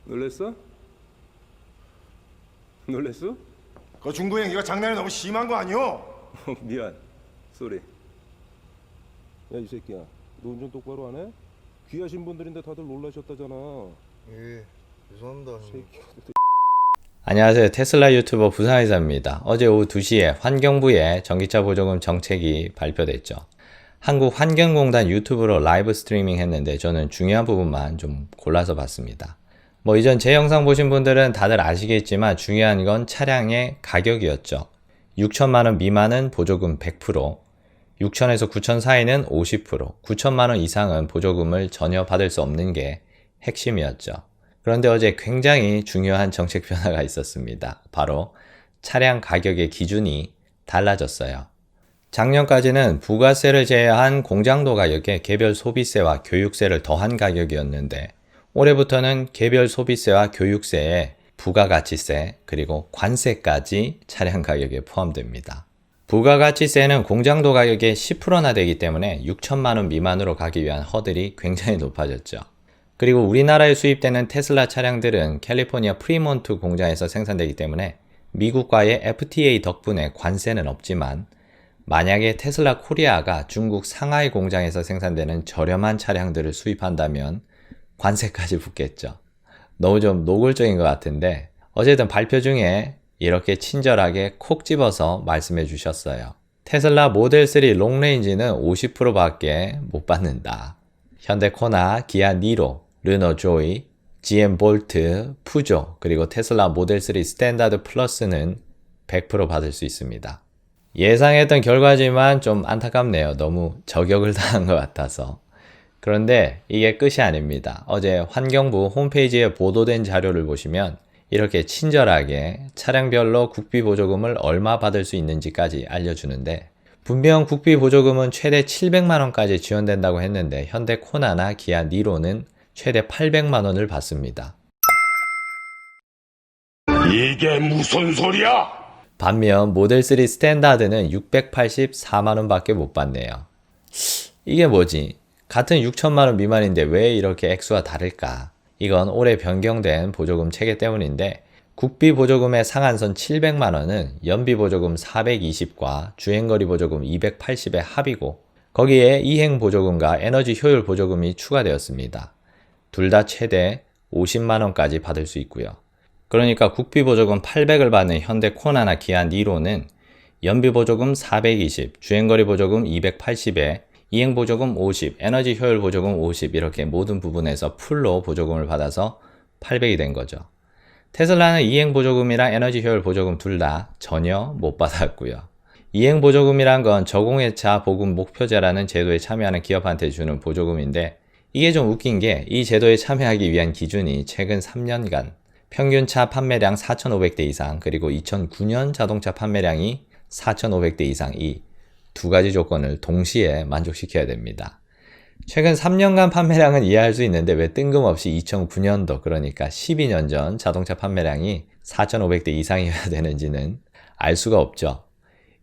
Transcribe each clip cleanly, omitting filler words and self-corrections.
놀랬어? 놀랬어? 그 중구 형이가 장난이 너무 심한 거 아니오? 미안. 쏘리. 야, 이 새끼야. 너 운전 똑바로 안 해? 귀하신 분들인데 다들 놀라셨다잖아. 예, 죄송합니다. 새끼야. 안녕하세요. 테슬라 유튜버 부산의사입니다. 어제 오후 2시에 환경부의 전기차 보조금 정책이 발표됐죠. 한국환경공단 유튜브로 라이브 스트리밍 했는데 저는 중요한 부분만 좀 골라서 봤습니다. 이전 제 영상 보신 분들은 다들 아시겠지만 중요한 건 차량의 가격이었죠. 6천만원 미만은 보조금 100%, 6천에서 9천 사이는 50%, 9천만원 이상은 보조금을 전혀 받을 수 없는 게 핵심이었죠. 그런데 어제 굉장히 중요한 정책 변화가 있었습니다. 바로 차량 가격의 기준이 달라졌어요. 작년까지는 부가세를 제외한 공장도 가격에 개별 소비세와 교육세를 더한 가격이었는데 올해부터는 개별 소비세와 교육세에 부가가치세 그리고 관세까지 차량 가격에 포함됩니다. 부가가치세는 공장도 가격의 10%나 되기 때문에 6천만원 미만으로 가기 위한 허들이 굉장히 높아졌죠. 그리고 우리나라에 수입되는 테슬라 차량들은 캘리포니아 프리몬트 공장에서 생산되기 때문에 미국과의 FTA 덕분에 관세는 없지만 만약에 테슬라 코리아가 중국 상하이 공장에서 생산되는 저렴한 차량들을 수입한다면 관세까지 붙겠죠. 너무 좀 노골적인 것 같은데 어쨌든 발표 중에 이렇게 친절하게 콕 집어서 말씀해 주셨어요. 테슬라 모델 3 롱레인지는 50%밖에 못 받는다. 현대 코나, 기아 니로, 르노 조이, GM 볼트, 푸조, 그리고 테슬라 모델 3 스탠다드 플러스는 100% 받을 수 있습니다. 예상했던 결과지만 좀 안타깝네요. 너무 저격을 당한 것 같아서. 그런데 이게 끝이 아닙니다. 어제 환경부 홈페이지에 보도된 자료를 보시면 이렇게 친절하게 차량별로 국비 보조금을 얼마 받을 수 있는지까지 알려주는데 분명 국비 보조금은 최대 700만원까지 지원된다고 했는데 현대 코나나 기아 니로는 최대 800만원을 받습니다. 이게 무슨 소리야? 반면 모델 3 스탠다드는 684만원 밖에 못 받네요. 이게 뭐지? 같은 6천만원 미만인데 왜 이렇게 액수가 다를까? 이건 올해 변경된 보조금 체계 때문인데 국비 보조금의 상한선 700만원은 연비 보조금 420과 주행거리 보조금 280의 합이고 거기에 이행 보조금과 에너지 효율 보조금이 추가되었습니다. 둘 다 최대 50만원까지 받을 수 있고요. 그러니까 국비 보조금 800을 받는 현대 코나나 기아 니로는 연비 보조금 420, 주행거리 보조금 280에 이행 보조금 50, 에너지 효율 보조금 50 이렇게 모든 부분에서 풀로 보조금을 받아서 800이 된 거죠. 테슬라는 이행 보조금이랑 에너지 효율 보조금 둘 다 전혀 못 받았고요. 이행 보조금이란 건 저공해차 보급 목표제라는 제도에 참여하는 기업한테 주는 보조금인데 이게 좀 웃긴 게 이 제도에 참여하기 위한 기준이 최근 3년간 평균차 판매량 4,500대 이상 그리고 2009년 자동차 판매량이 4,500대 이상 이 두 가지 조건을 동시에 만족시켜야 됩니다. 최근 3년간 판매량은 이해할 수 있는데 왜 뜬금없이 2009년도 그러니까 12년 전 자동차 판매량이 4,500대 이상이어야 되는지는 알 수가 없죠.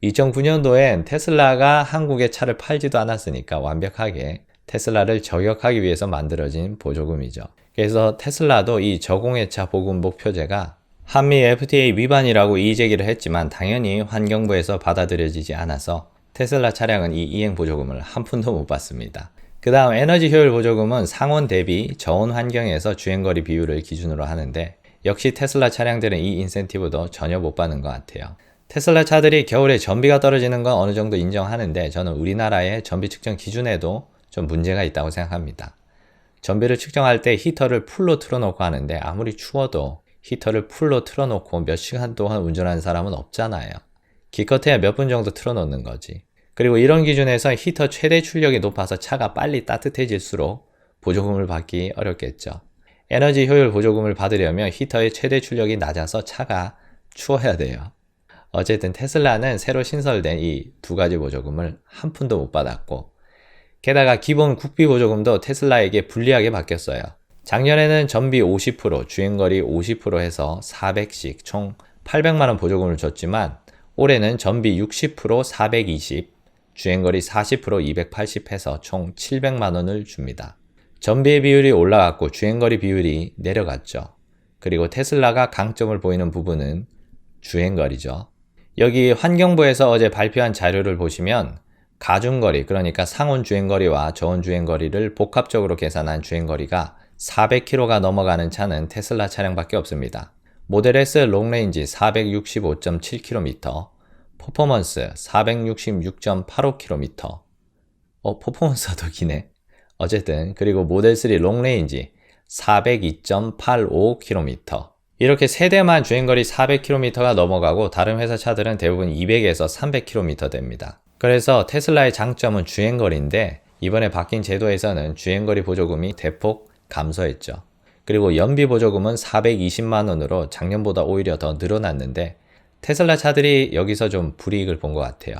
2009년도엔 테슬라가 한국에 차를 팔지도 않았으니까 완벽하게 테슬라를 저격하기 위해서 만들어진 보조금이죠. 그래서 테슬라도 이 저공해차 보급 목표제가 한미 FTA 위반이라고 이의제기를 했지만 당연히 환경부에서 받아들여지지 않아서 테슬라 차량은 이 이행 보조금을 한 푼도 못 받습니다. 그 다음 에너지 효율 보조금은 상온 대비 저온 환경에서 주행거리 비율을 기준으로 하는데 역시 테슬라 차량들은 이 인센티브도 전혀 못 받는 것 같아요. 테슬라 차들이 겨울에 전비가 떨어지는 건 어느 정도 인정하는데 저는 우리나라의 전비 측정 기준에도 좀 문제가 있다고 생각합니다. 전비를 측정할 때 히터를 풀로 틀어놓고 하는데 아무리 추워도 히터를 풀로 틀어놓고 몇 시간 동안 운전하는 사람은 없잖아요. 기껏해야 몇 분 정도 틀어놓는 거지. 그리고 이런 기준에서 히터 최대 출력이 높아서 차가 빨리 따뜻해질수록 보조금을 받기 어렵겠죠. 에너지 효율 보조금을 받으려면 히터의 최대 출력이 낮아서 차가 추워야 돼요. 어쨌든 테슬라는 새로 신설된 이 두 가지 보조금을 한 푼도 못 받았고 게다가 기본 국비 보조금도 테슬라에게 불리하게 바뀌었어요. 작년에는 전비 50%, 주행거리 50% 해서 400씩 총 800만원 보조금을 줬지만 올해는 전비 60% 420, 주행거리 40% 280 해서 총 700만원을 줍니다. 전비의 비율이 올라갔고 주행거리 비율이 내려갔죠. 그리고 테슬라가 강점을 보이는 부분은 주행거리죠. 여기 환경부에서 어제 발표한 자료를 보시면 가중거리, 그러니까 상온 주행거리와 저온 주행거리를 복합적으로 계산한 주행거리가 400km가 넘어가는 차는 테슬라 차량밖에 없습니다. 모델 S 롱레인지 465.7km, 퍼포먼스 466.85km. 퍼포먼스가 더 기네. 어쨌든 그리고 모델 3 롱레인지 402.85km. 이렇게 세 대만 주행거리 400km가 넘어가고 다른 회사 차들은 대부분 200에서 300km 됩니다. 그래서 테슬라의 장점은 주행거리인데 이번에 바뀐 제도에서는 주행거리 보조금이 대폭 감소했죠. 그리고 연비 보조금은 420만원으로 작년보다 오히려 더 늘어났는데 테슬라 차들이 여기서 좀 불이익을 본 것 같아요.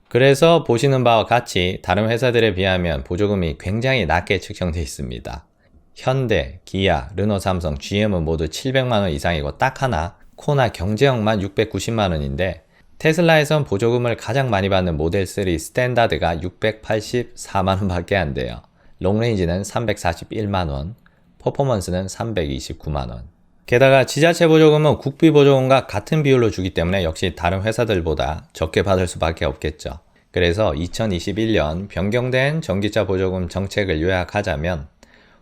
그래서 보시는 바와 같이 다른 회사들에 비하면 보조금이 굉장히 낮게 측정되어 있습니다. 현대, 기아, 르노, 삼성, GM은 모두 700만원 이상이고 딱 하나 코나 경제형만 690만원인데 테슬라에선 보조금을 가장 많이 받는 모델 3 스탠다드가 684만원 밖에 안 돼요. 롱레인지는 341만원, 퍼포먼스는 329만원. 게다가 지자체 보조금은 국비 보조금과 같은 비율로 주기 때문에 역시 다른 회사들보다 적게 받을 수밖에 없겠죠. 그래서 2021년 변경된 전기차 보조금 정책을 요약하자면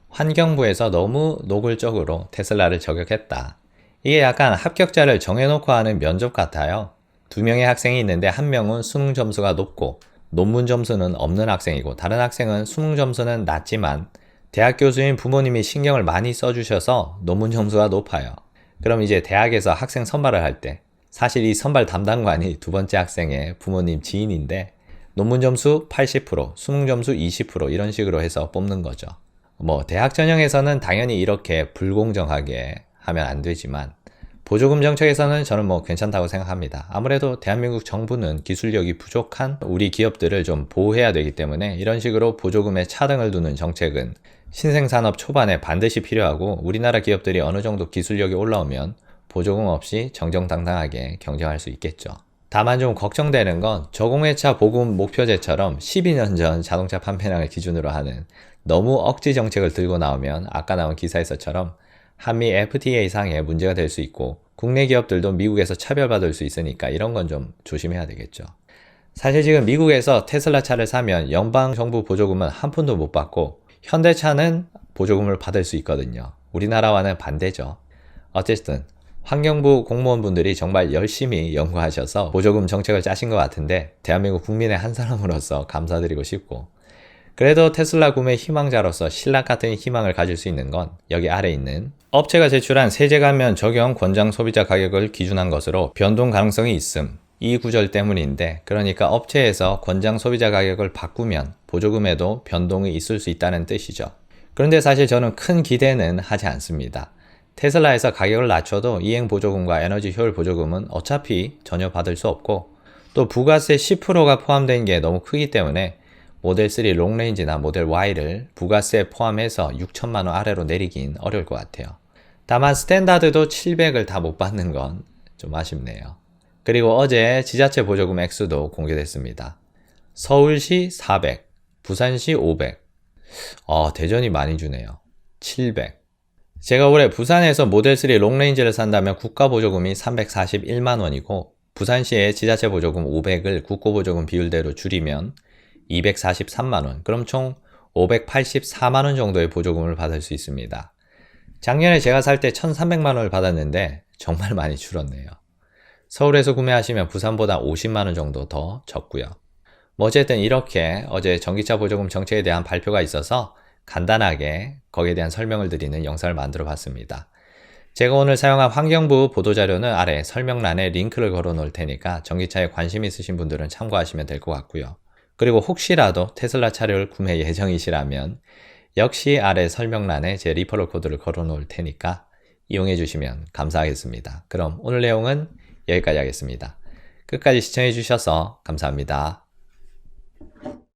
환경부에서 너무 노골적으로 테슬라를 저격했다. 이게 약간 합격자를 정해놓고 하는 면접 같아요. 2명의 학생이 있는데 한 명은 수능 점수가 높고 논문 점수는 없는 학생이고 다른 학생은 수능 점수는 낮지만 대학 교수인 부모님이 신경을 많이 써주셔서 논문 점수가 높아요. 그럼 이제 대학에서 학생 선발을 할 때 사실 이 선발 담당관이 두 번째 학생의 부모님 지인인데 논문 점수 80%, 수능 점수 20% 이런 식으로 해서 뽑는 거죠. 대학 전형에서는 당연히 이렇게 불공정하게 하면 안 되지만 보조금 정책에서는 저는 괜찮다고 생각합니다. 아무래도 대한민국 정부는 기술력이 부족한 우리 기업들을 좀 보호해야 되기 때문에 이런 식으로 보조금에 차등을 두는 정책은 신생산업 초반에 반드시 필요하고 우리나라 기업들이 어느 정도 기술력이 올라오면 보조금 없이 정정당당하게 경쟁할 수 있겠죠. 다만 좀 걱정되는 건 저공해차 보급 목표제처럼 12년 전 자동차 판매량을 기준으로 하는 너무 억지 정책을 들고 나오면 아까 나온 기사에서처럼 한미 FTA상에 문제가 될 수 있고 국내 기업들도 미국에서 차별받을 수 있으니까 이런 건 좀 조심해야 되겠죠. 사실 지금 미국에서 테슬라 차를 사면 연방정부 보조금은 한 푼도 못 받고 현대차는 보조금을 받을 수 있거든요. 우리나라와는 반대죠. 어쨌든 환경부 공무원분들이 정말 열심히 연구하셔서 보조금 정책을 짜신 것 같은데 대한민국 국민의 한 사람으로서 감사드리고 싶고 그래도 테슬라 구매 희망자로서 신락 같은 희망을 가질 수 있는 건 여기 아래 있는 업체가 제출한 세제 감면 적용 권장 소비자 가격을 기준한 것으로 변동 가능성이 있음. 이 구절 때문인데 그러니까 업체에서 권장 소비자 가격을 바꾸면 보조금에도 변동이 있을 수 있다는 뜻이죠. 그런데 사실 저는 큰 기대는 하지 않습니다. 테슬라에서 가격을 낮춰도 이행 보조금과 에너지 효율 보조금은 어차피 전혀 받을 수 없고 또 부가세 10%가 포함된 게 너무 크기 때문에 모델 3 롱레인지나 모델 Y를 부가세 포함해서 6천만원 아래로 내리긴 어려울 것 같아요. 다만 스탠다드도 700을 다 못 받는 건 좀 아쉽네요. 그리고 어제 지자체 보조금 액수도 공개됐습니다. 서울시 400, 부산시 500. 대전이 많이 주네요. 700. 제가 올해 부산에서 모델 3 롱레인지를 산다면 국가 보조금이 341만원이고 부산시의 지자체 보조금 500을 국고보조금 비율대로 줄이면 243만원, 그럼 총 584만원 정도의 보조금을 받을 수 있습니다. 작년에 제가 살 때 1300만원을 받았는데 정말 많이 줄었네요. 서울에서 구매하시면 부산보다 50만원 정도 더 적고요. 어쨌든 이렇게 어제 전기차 보조금 정책에 대한 발표가 있어서 간단하게 거기에 대한 설명을 드리는 영상을 만들어 봤습니다. 제가 오늘 사용한 환경부 보도자료는 아래 설명란에 링크를 걸어 놓을 테니까 전기차에 관심 있으신 분들은 참고하시면 될 것 같고요. 그리고 혹시라도 테슬라 차를 구매 예정이시라면 역시 아래 설명란에 제 리퍼럴 코드를 걸어 놓을 테니까 이용해 주시면 감사하겠습니다. 그럼 오늘 내용은 여기까지 하겠습니다. 끝까지 시청해 주셔서 감사합니다.